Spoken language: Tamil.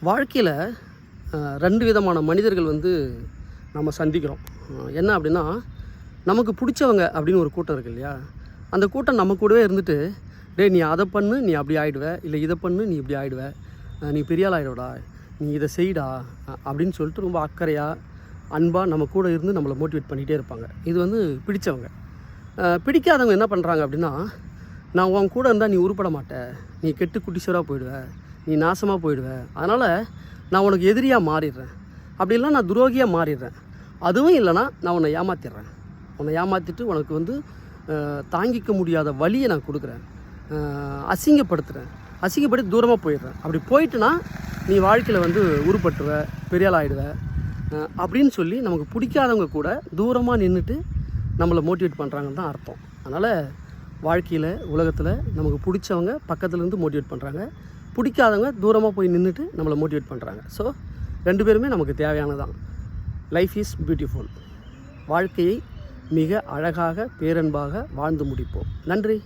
வாழ்க்கையில் 2 விதமான மனிதர்கள் நம்ம சந்திக்கிறோம். என்ன அப்படின்னா, நமக்கு பிடிச்சவங்க அப்படின்னு ஒரு கூட்டம் இருக்குது இல்லையா? அந்த கூட்டம் நம்ம கூடவே இருந்துட்டு, டேய் நீ அதை பண்ணு நீ அப்படி ஆகிடுவ, இல்லை இதை பண்ணு நீ இப்படி ஆகிடுவ, நீ பெரிய ஆள் ஆகிடுவடா, நீ இதை செய்டா அப்படின்னு சொல்லிட்டு ரொம்ப அக்கறையாக அன்பாக நம்ம கூட இருந்து நம்மளை மோட்டிவேட் பண்ணிகிட்டே இருப்பாங்க. இது பிடிச்சவங்க. பிடிக்காதவங்க என்ன பண்ணுறாங்க அப்படின்னா, நான் உன் கூட இருந்தால் நீ உருப்பட மாட்ட, நீ கெட்டு குட்டிச்சோராக போயிடுவ, நீ நாசமாக போயிடுவ, அதனால் நான் உனக்கு எதிரியாக மாறிடுறேன், அப்படி இல்லைனா நான் துரோகியாக மாறிடுறேன், அதுவும் இல்லைனா நான் உன்னை ஏமாற்றிடுறேன், உன்னை ஏமாற்றிட்டு உனக்கு தாங்கிக்க முடியாத வலியை நான் கொடுக்குறேன், அசிங்கப்படுத்துகிறேன், அசிங்கப்படுத்தி தூரமாக போயிடுறேன், அப்படி போயிட்டுனா நீ வாழ்க்கையில் உருப்பட்டுருவ, பெரிய ஆள் ஆகிடுவ அப்படின்னு சொல்லி நமக்கு பிடிக்காதவங்க கூட தூரமாக நின்றுட்டு நம்மளை மோட்டிவேட் பண்ணுறாங்கன்னு தான் அர்த்தம். அதனால் வாழ்க்கையில் உலகத்தில் நமக்கு பிடிச்சவங்க பக்கத்துலேருந்து மோட்டிவேட் பண்ணுறாங்க, பிடிக்காதவங்க தூரமாக போய் நின்றுட்டு நம்மளை மோட்டிவேட் பண்ணுறாங்க. ஸோ 2 பேருமே நமக்கு தேவையானதான். Life is beautiful. வாழ்க்கையை மிக அழகாக பேரன்பாக வாழ்ந்து முடிப்போம். நன்றி.